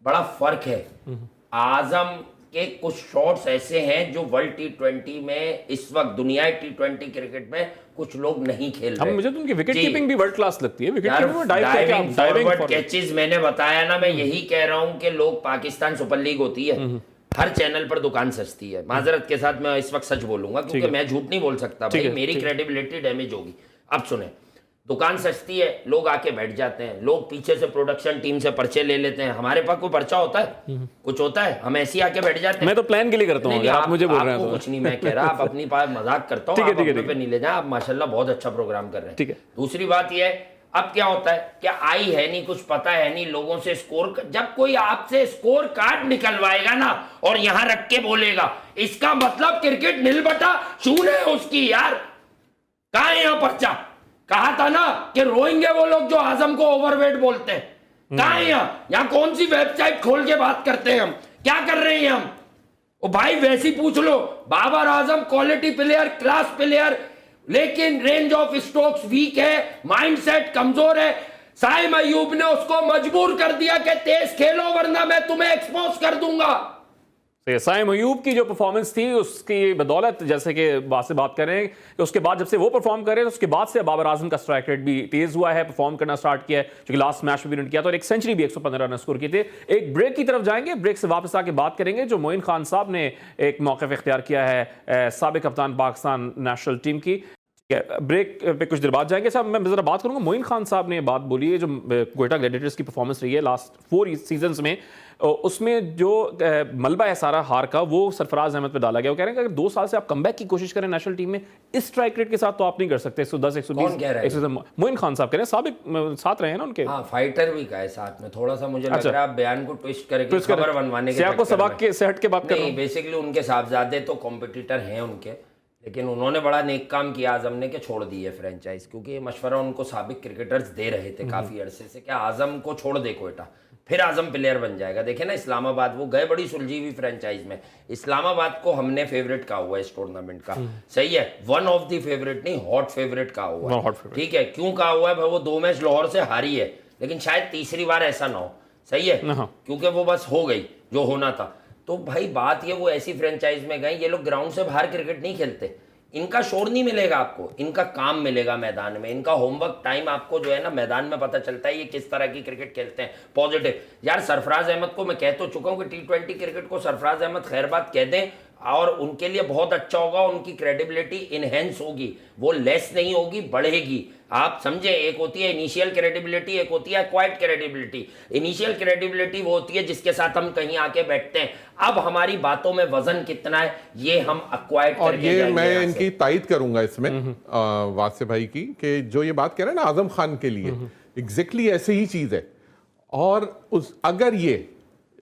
Speaker 2: बड़ा फर्क है। आजम के कुछ शॉट्स ऐसे हैं जो वर्ल्ड T20 में इस वक्त दुनिया T20 क्रिकेट में कुछ लोग नहीं खेल रहे।
Speaker 1: मुझे तो उनकी विकेट कीपिंग भी वर्ल्ड क्लास लगती है। विकेट
Speaker 2: यार
Speaker 1: कीपिंग में डाइविंग
Speaker 2: फॉरवर्ड कैचेस मैंने बताया ना, मैं यही कह रहा हूं कि लोग, पाकिस्तान सुपर लीग होती है, हर चैनल पर दुकान सस्ती है। माजरत के साथ मैं इस वक्त सच बोलूंगा क्योंकि मैं झूठ नहीं बोल सकता भाई, मेरी क्रेडिबिलिटी डैमेज होगी। अब सुने, दुकान सस्ती है, लोग आके बैठ जाते हैं, लोग पीछे से प्रोडक्शन टीम से पर्चे ले लेते हैं। हमारे पास कोई पर्चा होता है? कुछ होता है? हम ऐसे ही आके बैठ जाते हैं।
Speaker 1: मैं तो प्लान के लिए करता हूँ, आप मुझे बोल रहे हैं तो
Speaker 2: कुछ नहीं मैं कह रहा, आप अपनी बात मजाक करता हूँ, आप अपने पे नहीं ले जाए। आप माशाल्लाह बहुत अच्छा प्रोग्राम कर रहे हैं।
Speaker 1: ठीक है।
Speaker 2: दूसरी बात यह है, अब क्या होता है, क्या आई है नहीं, कुछ पता है नहीं लोगों से स्कोर। जब कोई आपसे स्कोर कार्ड निकलवाएगा ना और यहां रख के बोलेगा, इसका मतलब क्रिकेट निलबटा शून्य है उसकी। यार कहां है यहां पर्चा? कहा था ना कि रोएंगे वो लोग जो आजम को ओवरवेट बोलते हैं। कहां है यहां कौन सी वेबसाइट खोल के बात करते हैं हम? क्या कर रहे हैं हम? ओ भाई वैसी पूछ लो, Babar Azam quality player, class player, लेकिन रेंज ऑफ स्ट्रोक्स वीक है, माइंडसेट कमजोर है। साइम अयूब ने उसको मजबूर कर दिया कि तेज खेलो वरना मैं तुम्हें एक्सपोज कर दूंगा।
Speaker 1: साइम अयूब की जो परफॉर्मेंस थी उसकी बदौलत, जैसे कि बात से बात करें कि उसके बाद जब से वो परफॉर्म करे तो उसके बाद से बाबर आजम का स्ट्राइक रेट भी तेज हुआ है, परफॉर्म करना स्टार्ट किया है, क्योंकि लास्ट मैच में भी रन किया था और एक सेंचुरी भी 115 रन स्कोर किए थे। एक ब्रेक की तरफ जाएंगे, ब्रेक से वापस आके बात करेंगे जो मोइन खान साहब ने एक मौक़िफ़ इख्तियार किया है साबिक कप्तान पाकिस्तान नेशनल टीम की। ब्रेक पे कुछ देर बाद जाएंगे। साहब मैं जरा बात करूंगा, मोइन खान साहब ने बात बोली है जो क्वेटा ग्लैडिएटर्स की परफॉर्मेंस रही है लास्ट 4 सीजन्स में, उसमें जो मलबा है सारा हार का वो सरफराज अहमद पे डाला गया। वो कह रहे हैं कि अगर 2 साल से आप कमबैक की कोशिश करें नेशनल टीम में, इस स्ट्राइक रेट के साथ तो आप नहीं कर सकते। 110 120 मोइन खान साहब कह रहे हैं, साबिक साथ रहे हैं ना उनके।
Speaker 2: हाँ, फाइटर भी का है साथ में। थोड़ा सा मुझे लग रहा है आप बयान को ट्विस्ट करके खबर बनवाने के
Speaker 1: आपको सबक के सेट के बात कर रहे हैं।
Speaker 2: बेसिकली उनके साहबजादे तो कॉम्पिटिटर हैं उनके, लेकिन उन्होंने बड़ा नेक काम किया आजम ने कि छोड़ दी है फ्रेंचाइज, क्योंकि ये मशवरा उनको साबिक क्रिकेटर्स दे रहे थे काफी अरसे से, क्या आजम को छोड़ दे क्वेटा, फिर आजम प्लेयर बन जाएगा। देखे ना इस्लामाबाद, वो गए बड़ी सुलझी हुई फ्रेंचाइज में। इस्लामाबाद को हमने फेवरेट कहा हुआ है इस टूर्नामेंट का, सही है, वन ऑफ द फेवरेट नहीं, हॉट फेवरेट कहा हुआ है। ठीक है, क्यों कहा हुआ है भाई? वो 2 मैच लाहौर से हारी है, लेकिन शायद तीसरी बार ऐसा ना हो, सही है, क्योंकि वो बस हो गई जो होना था। तो भाई बात ये, वो ऐसी फ्रेंचाइज में गए, ये लोग ग्राउंड से बाहर क्रिकेट नहीं खेलते, इनका शोर नहीं मिलेगा आपको, इनका काम मिलेगा मैदान में, इनका होमवर्क टाइम आपको जो है ना मैदान में पता चलता है ये किस तरह की क्रिकेट खेलते हैं, पॉजिटिव। यार सरफराज अहमद को मैं कह तो चुका हूं कि T20 क्रिकेट को सरफराज अहमद खैरबाद कह दें और उनके लिए बहुत अच्छा होगा, उनकी क्रेडिबिलिटी इनहेंस होगी, वो लेस नहीं होगी, बढ़ेगी। आप समझे, एक होती है इनिशियल क्रेडिबिलिटी, एक होती है एक्वायर्ड क्रेडिबिलिटी। इनिशियल क्रेडिबिलिटी वो होती है जिसके साथ हम कहीं आके बैठते हैं, अब हमारी बातों में वजन कितना है ये हम एक्वायर्ड
Speaker 3: और ये मैं इनकी तायद करूंगा इसमें वासे भाई की, कि जो ये बात कह रहे हैं ना आजम खान के लिए, एग्जैक्टली ऐसे ही चीज है। और उस अगर ये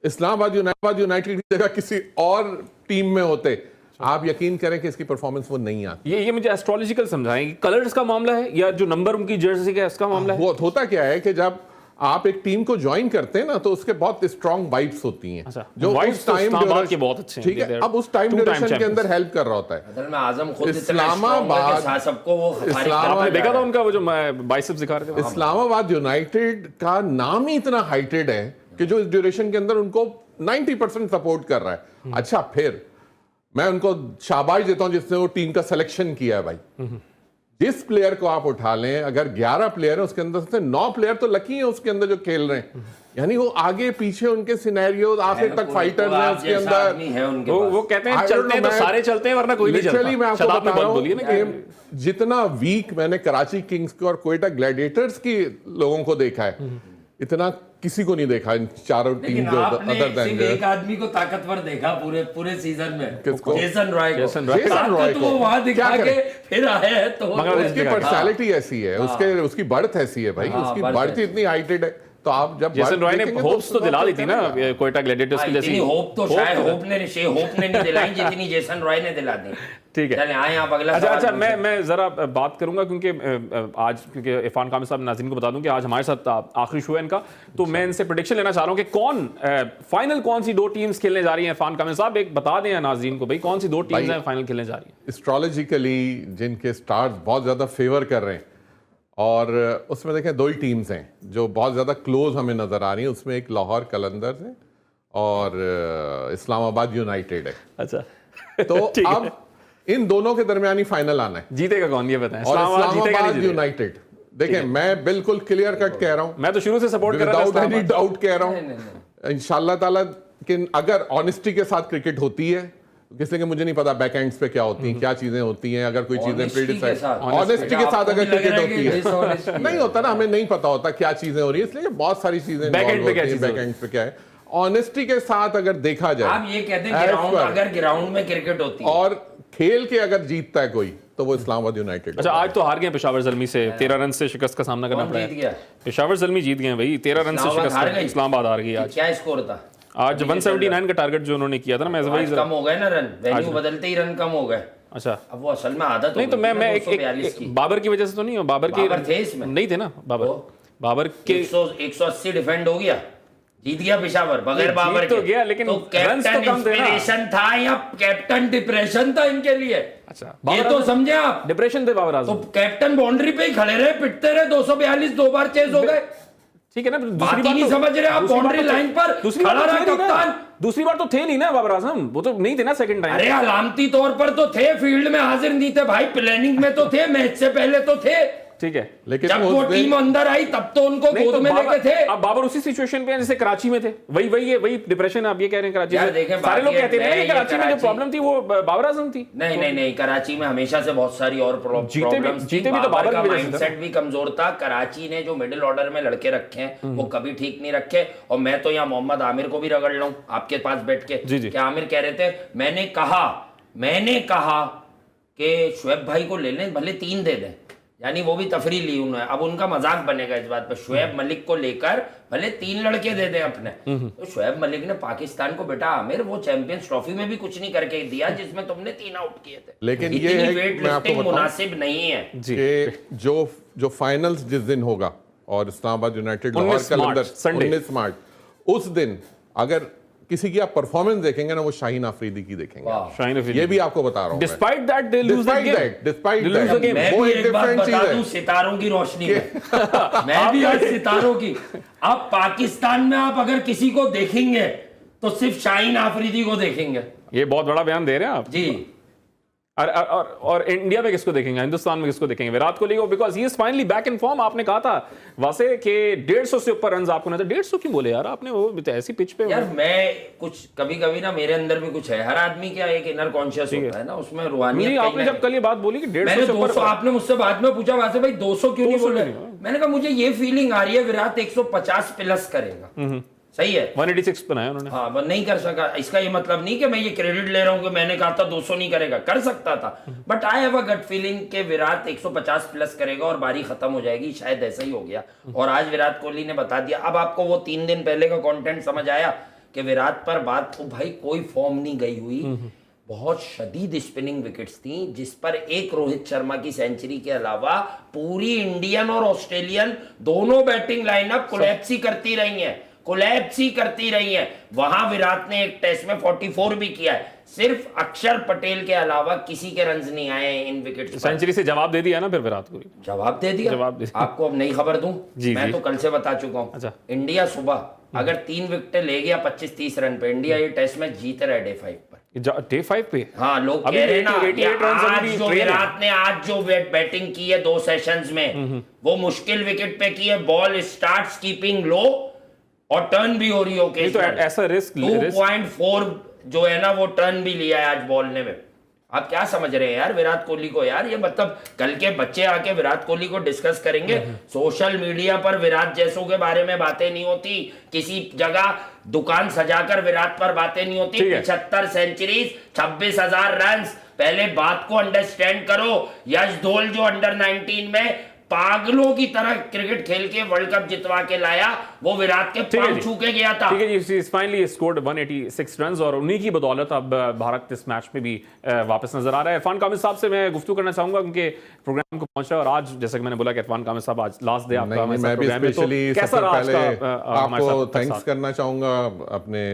Speaker 3: इस्लामाबाद यूनाइटेड की जगह किसी और टीम में होते, आप यकीन करें कि इसकी परफॉर्मेंस वो नहीं आती।
Speaker 1: ये मुझे एस्ट्रोलॉजिकल समझाएं, कलर्स का मामला है या जो नंबर उनकी जर्सी का इसका मामला है?
Speaker 3: होता क्या है कि जब आप एक टीम को ज्वाइन करते हैं ना तो उसके बहुत स्ट्रॉन्ग वाइब्स होती हैं,
Speaker 1: जो उस टाइम के बहुत अच्छे हैं,
Speaker 3: ठीक है, अब उस टाइम ड्यूरेशन के अंदर हेल्प कर रहा होता है।
Speaker 2: असल में आजम खुद
Speaker 3: इस्लामाबाद,
Speaker 2: सबको वो
Speaker 1: आपने देखा था उनका वो जो बाइसेप्स दिखा रहे थे।
Speaker 3: इस्लामाबाद यूनाइटेड का नाम ही इतना हाइटेड है कि जो इस ड्यूरेशन के अंदर उनको 90% सपोर्ट कर रहा है। अच्छा, फिर मैं उनको शाबाश देता हूं जिसने वो टीम का सिलेक्शन किया है भाई, जिस प्लेयर को आप उठा लें, अगर 11 प्लेयर हैं उसके अंदर से 9 प्लेयर तो लकी हैं उसके अंदर जो खेल रहे हैं, यानी वो आगे पीछे उनके सिनेरियो आखिर तक फाइटर्स हैं उसके अंदर।
Speaker 1: वो कहते हैं चलते हैं तो सारे चलते हैं वरना कोई नहीं चलता।
Speaker 3: लिटरली मैं आपको बता रहा हूं कि जितना वीक मैंने कराची किंग्स के और क्वेटा ग्लैडिएटर्स की लोगों को देखा है, इतना किसी को नहीं देखा इन चारों टीम जो अदर देन
Speaker 2: एक आदमी को ताकतवर देखा पूरे सीजन में।
Speaker 3: किसको?
Speaker 2: जेसन रॉय को।
Speaker 1: जेसन रॉय
Speaker 2: को वहां दिखा के फिर आए हैं तो
Speaker 3: उसकी पर्सनालिटी ऐसी है, उसकी बर्थ ऐसी है भाई, उसकी बर्थ इतनी हाइटेड है। तो आप जब
Speaker 1: जेसन रॉय ने होप्स तो दिला दी थी ना क्वेटा ग्लैडिएटर्स की जैसी।
Speaker 2: होप तो शायद होप ने नहीं दिलाई जितनी जेसन रॉय ने दिला दी।
Speaker 1: ठीक है,
Speaker 2: चलें आए आप अगला।
Speaker 1: अच्छा मैं जरा बात करूंगा क्योंकि आज क्योंकि इरफान कामिल साहब नाज़रीन को बता दूं कि आज हमारे साथ आखिरी शो है इनका, तो मैं इनसे प्रेडिक्शन लेना चाह रहा हूं कि कौन सी 2 टीम्स खेलने जा रही हैं। इरफान कामिल साहब एक बता दें नाज़रीन को भाई कौन सी 2 टीम्स हैं फाइनल खेलने जा रही हैं।
Speaker 3: एस्ट्रोलॉजिकली जिनके स्टार्स बहुत ज्यादा फेवर कर रहे हैं, और उसमें देखें 2 ही टीम्स हैं जो बहुत ज़्यादा क्लोज हमें नज़र आ रही हैं। उसमें एक लाहौर कलंदर्स है और इस्लामाबाद यूनाइटेड है।
Speaker 1: अच्छा
Speaker 3: तो अब इन दोनों के दरमियान ही फाइनल आना है।
Speaker 1: जीतेगा कौन ये बताएं?
Speaker 3: और इस्लामाबाद यूनाइटेड, देखें
Speaker 1: ठीक
Speaker 3: मैं बिल्कुल क्लियर कट कह रहा हूं,
Speaker 1: मैं तो शुरू से सपोर्ट कर रहा था
Speaker 3: विदाउट एनी डाउट कह रहा हूं इंशाल्लाह ताला कि अगर ऑनेस्टी के साथ क्रिकेट होती है, इसलिए कि मुझे नहीं पता बैक एंड्स पे क्या होती हैं, क्या चीजें होती हैं, अगर कोई चीजें ऑनेस्टी के साथ अगर क्रिकेट होती है नहीं होता ना, हमें नहीं पता होता क्या चीजें हो रही है, इसलिए बहुत सारी चीजें बैक एंड पे क्या है। ऑनेस्टी के साथ अगर देखा जाए,
Speaker 2: आप ये कहते हैं अगर ग्राउंड में क्रिकेट होती है
Speaker 3: और खेल के अगर जीतता है कोई तो वो इस्लामाबाद यूनाइटेड।
Speaker 1: अच्छा आज तो हार गए पेशावर ज़ल्मी से, 13 रन से शिकस्त का सामना करना पड़ा। पेशावर ज़ल्मी जीत गए भाई, 13 रन से शिकस्त, इस्लामाबाद हार गई। आज
Speaker 2: क्या स्कोर था?
Speaker 1: आज 179 का टारगेट जो उन्होंने किया था ना, मैं
Speaker 2: कम हो गए ना रन, वेन्यू बदलते ही रन कम हो गए।
Speaker 1: अच्छा
Speaker 2: अब वो असल में आदत
Speaker 1: नहीं, तो मैं एक बाबर की वजह से तो नहीं हूँ, बाबर
Speaker 2: थे इसमें
Speaker 1: नहीं थे ना, बाबर के
Speaker 2: 180 डिफेंड हो गया, जीत गया पेशावर बगैर बाबर
Speaker 1: तो गया, लेकिन
Speaker 2: तो कैप्टन इंस्पिरेशन था या कैप्टन डिप्रेशन था इनके लिए?
Speaker 1: अच्छा
Speaker 2: ये तो समझे आप,
Speaker 1: डिप्रेशन थे बाबर आजम।
Speaker 2: तो कैप्टन बाउंड्री पे ही खड़े रहे, पिटते रहे, 242 2 बार चेज हो गए।
Speaker 1: ठीक है ना,
Speaker 2: बात ही नहीं समझ रहे आप, बाउंड्री लाइन पर खड़ा रहा कप्तान।
Speaker 1: दूसरी बार तो थे नहीं ना बाबर आजम, वो तो नहीं थे ना सेकंड टाइम।
Speaker 2: अरे अलामती तौर पर तो थे, फील्ड में हाजिर नहीं थे भाई, प्लानिंग में तो थे, मैच से पहले तो थे।
Speaker 1: ठीक है,
Speaker 3: लेकिन
Speaker 2: जब वो टीम अंदर आई तब तो उनको गोद में लेके थे।
Speaker 1: अब बाबर उसी सिचुएशन पे है जैसे कराची में थे, वही डिप्रेशन आप ये कह रहे हैं कराची में। सारे लोग कहते हैं कि कराची में जो प्रॉब्लम थी वो बाबर आजम थी।
Speaker 2: नहीं, कराची में हमेशा से बहुत सारी और प्रॉब्लम्स
Speaker 1: जीते भी तो बाबर का
Speaker 2: माइंडसेट भी कमजोर था। कराची ने जो मिडिल ऑर्डर में लड़के रखे हैं वो कभी ठीक नहीं रखे। और मैं तो यहाँ मोहम्मद आमिर को भी रगड़ लूं आपके पास बैठ के, कि आमिर कह रहे थे, मैंने कहा कि शुएब भाई को ले लें, भले 3 दे दें, यानी वो भी तफरी ली उन्होंने। अब उनका मजाक बनेगा इस बात पर, शुएब मलिक को लेकर भले 3 लड़के दे दें अपने। तो शुएब मलिक ने पाकिस्तान को बेटा आमिर वो चैंपियंस ट्रॉफी में भी कुछ नहीं करके दिया जिसमें तुमने 3 आउट किए थे।
Speaker 3: लेकिन
Speaker 2: इतनी
Speaker 3: ये
Speaker 2: वेट लिफ्टिंग मुनासिब नहीं है
Speaker 3: कि जो फाइनल्स जिस दिन होगा और इस्लामाबाद यूनाइटेड लाहौर कलंदर 19 मार्च, उस दिन अगर किसी की आप परफॉर्मेंस देखेंगे ना, वो शाहीन अफरीदी की देखेंगे।
Speaker 1: शाहीन अफरीदी,
Speaker 3: ये भी आपको बता रहा हूं।
Speaker 1: Despite that they lose the game,
Speaker 2: मैं
Speaker 3: वो
Speaker 2: भी
Speaker 3: एक
Speaker 2: एक बात
Speaker 3: डिफरेंट चीज
Speaker 2: बता
Speaker 3: है।
Speaker 2: दूं सितारों की रोशनी में मैं भी आज सितारों की, अब पाकिस्तान में आप अगर किसी को देखेंगे तो सिर्फ शाहीन आफरीदी को देखेंगे।
Speaker 1: ये बहुत बड़ा बयान दे रहे हैं आप
Speaker 2: जी।
Speaker 1: और इंडिया में किसको देखेंगे, हिंदुस्तान में किसको देखेंगे? विराट कोहली को, because he is finally back in form. आपने कहा था वैसे कि 150 से ऊपर रन आपको नहीं था। 150 क्यों बोले यार आपने? वो ऐसी पिच पे
Speaker 2: यार मैं कुछ कभी ना मेरे अंदर भी कुछ है, हर आदमी का एक इनर कॉन्शियस होता है ना, उसमें रूहानियत।
Speaker 1: आपने जब कल ये बात बोली कि 150 से ऊपर,
Speaker 2: आपने मुझसे बाद में पूछा वैसे भाई 200 क्यों नहीं बोले, मैंने कहा मुझे ये फीलिंग आ रही है विराट 150 प्लस करेगा। सही है,
Speaker 1: 186 बनाया उन्होंने।
Speaker 2: हाँ, वो नहीं कर सका। इसका ये मतलब नहीं कि मैं ये क्रेडिट ले रहा हूं कि मैंने कहा था 200 नहीं करेगा, कर सकता था, but I have a gut feeling कि विराट 150 प्लस करेगा और बारी खत्म हो जाएगी। शायद ऐसा ही हो गया और आज विराट कोहली ने बता दिया। अब आपको वो 3 दिन पहले का कंटेंट समझ आया कि विराट पर बात तो भाई कोई फॉर्म नहीं गई हुई, बहुत शदीद स्पिनिंग विकेट्स थी, जिस पर एक रोहित शर्मा की सेंचुरी के अलावा पूरी इंडियन और ऑस्ट्रेलियन दोनों बैटिंग लाइनअप कोलैप्स ही करती रही है। वहां विराट ने एक टेस्ट में 44 भी किया है। सिर्फ अक्षर पटेल के अलावा किसी के रन्स नहीं आए इन विकेट्स पर।
Speaker 1: सेंचुरी से जवाब दे दिया ना फिर विराट कोहली।
Speaker 2: जवाब दे दिया। आपको अब नई खबर दूं, मैं तो कल से बता चुका हूं।
Speaker 1: अच्छा।
Speaker 2: इंडिया सुबह अगर 3 विकेट ले गया 25-30 रन पे, इंडिया ये टेस्ट मैच जीत रहा है डे 5 पर।
Speaker 1: डे 5 पे
Speaker 2: हाँ, लोग
Speaker 1: अभी
Speaker 2: कह रहे हैं ना
Speaker 1: 88
Speaker 2: ये
Speaker 1: runs अभी
Speaker 2: आज
Speaker 1: भी
Speaker 2: जो
Speaker 1: trail है।
Speaker 2: विराट ने आज जो बैटिंग की है 2 सेशंस में, वो मुश्किल विकेट पे की है, बॉल स्टार्ट्स कीपिंग लो और टर्न भी हो रही हो
Speaker 1: नहीं तो ऐसा रिस्क
Speaker 2: 2.4 जो है ना वो टर्न भी लिया है आज बॉलने में। आप क्या समझ रहे हैं यार विराट कोहली को? यार ये मतलब कल के बच्चे आके विराट कोहली को डिस्कस करेंगे। सोशल मीडिया पर विराट जैसों के बारे में बातें नहीं होती, किसी जगह दुकान सजाकर विराट पर बातें नहीं होती। 75 सेंचुरीज, 26,000 रन। पहले बात को अंडरस्टैंड करो। यश धोल जो अंडर 19 में पागलों की तरह क्रिकेट खेल के वर्ल्ड कप जितवा के लाया, वो विराट के पांव छू के गया था।
Speaker 1: ठीक है जी, फाइनली स्कोर्ड 186 रन्स और उन्हीं की बदौलत अब भारत इस मैच में भी वापस नजर आ रहा है। इरफान कामिल साहब से मैं गुफ्तगू करना चाहूंगा क्योंकि प्रोग्राम को पहुंचा और आज जैसा कि मैंने बोला कि इरफान कामिल साहब आज लास्ट डे आपका हमारे साथ प्रोग्राम में, तो कैसा रहा आज का
Speaker 3: आपको थैंक्स करना चाहूंगा अपने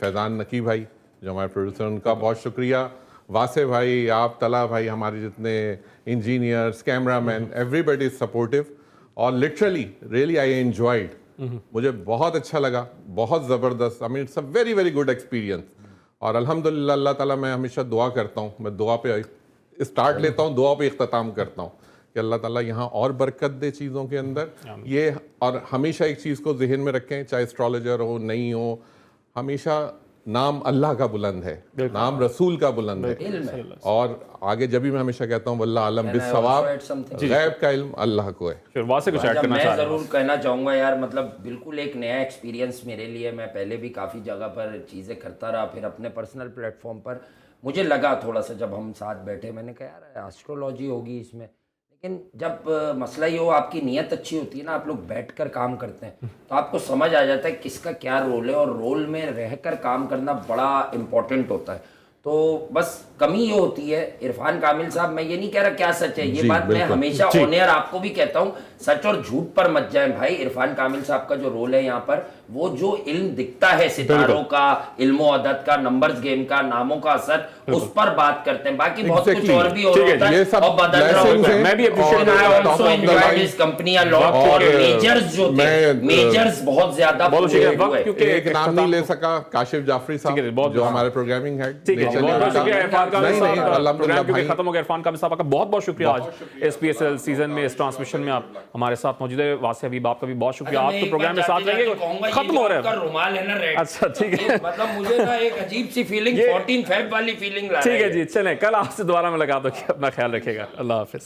Speaker 3: फैजान नकी भाई जो हमारे प्रोड्यूसर, उनका बहुत शुक्रिया। वासे भाई, आप, तला भाई, हमारे जितने engineers, cameraman, everybody is supportive और लिटरली रियली आई एंजॉयड। मुझे बहुत अच्छा लगा, बहुत ज़बरदस्त। I mean it's a very very good experience. और अल्हम्दुलिल्लाह अल्लाह ताला, मैं हमेशा दुआ करता हूँ, मैं दुआ पे स्टार्ट लेता हूँ, दुआ पे इख्तिताम करता हूँ कि अल्लाह ताला यहाँ और बरकत दे चीज़ों के अंदर ये। और हमेशा एक चीज़ को जहन में रखें, चाहे एस्ट्रोलॉजर हो नहीं हो, हमेशा नाम अल्लाह का बुलंद है, नाम रसूल का बुलंद है। और आगे जब भी मैं हमेशा कहता हूँ वल्लाह आलम बिस्सवाब, गैब का इल्म अल्लाह को है।
Speaker 1: फिर वहाँ से कुछ ऐड करना
Speaker 2: मैं
Speaker 1: चाह रहा
Speaker 2: जरूर कहना चाहूंगा यार, मतलब बिल्कुल एक नया एक्सपीरियंस मेरे लिए। मैं पहले भी काफ़ी जगह पर चीज़ें करता रहा, फिर अपने पर्सनल प्लेटफॉर्म पर मुझे लगा थोड़ा सा, जब हम साथ बैठे, मैंने कहा यार एस्ट्रोलॉजी होगी इसमें। लेकिन जब मसला ये हो, आपकी नीयत अच्छी होती है ना, आप लोग बैठकर काम करते हैं तो आपको समझ आ जाता है किसका क्या रोल है, और रोल में रहकर काम करना बड़ा इम्पोर्टेंट होता है। तो बस कमी ये होती है इरफान कामिल साहब, मैं ये नहीं कह रहा क्या सच है, ये बात मैं हमेशा ऑन एयर आपको भी कहता हूँ, सच और झूठ पर मत जाए भाई। इरफान कामिल साहब का जो रोल है यहाँ पर, वो जो इल्म दिखता है सितारों का, इल्मो अदद का, नंबर्स गेम का, नामों का असर, उस पर बात करते हैं। बाकी बहुत कुछ और भी होता है और बदल रहा होता है।
Speaker 1: मैं भी
Speaker 2: कंपनी मेजर्स जो थे, मेजर्स बहुत ज्यादा
Speaker 3: एक नाम नहीं ले सका, काशिफ जाफरी साहब जो हमारे प्रोग्रामिंग हेड।
Speaker 1: बहुत शुक्रिया इरफान कामिल साहब, प्रोग्राम क्योंकि खत्म हो गया। इरफान कामिल साहब का बहुत बहुत शुक्रिया आज इस PSL सीजन में, इस ट्रांसमिशन में आप हमारे साथ मौजूद है। वासे हबीब आपका भी बहुत शुक्रिया, आप तो प्रोग्राम में साथ रहेंगे, खत्म हो रहा है।
Speaker 2: रुमाल है ना रेड,
Speaker 1: अच्छा ठीक है,
Speaker 2: मतलब मुझे ना एक अजीब सी फीलिंग 14 फेब वाली फीलिंग ला रही है।
Speaker 1: ठीक है जी, चलें कल आपसे दोबारा मुलाकात होगी, अपना ख्याल रखिएगा, अल्लाह हाफिज।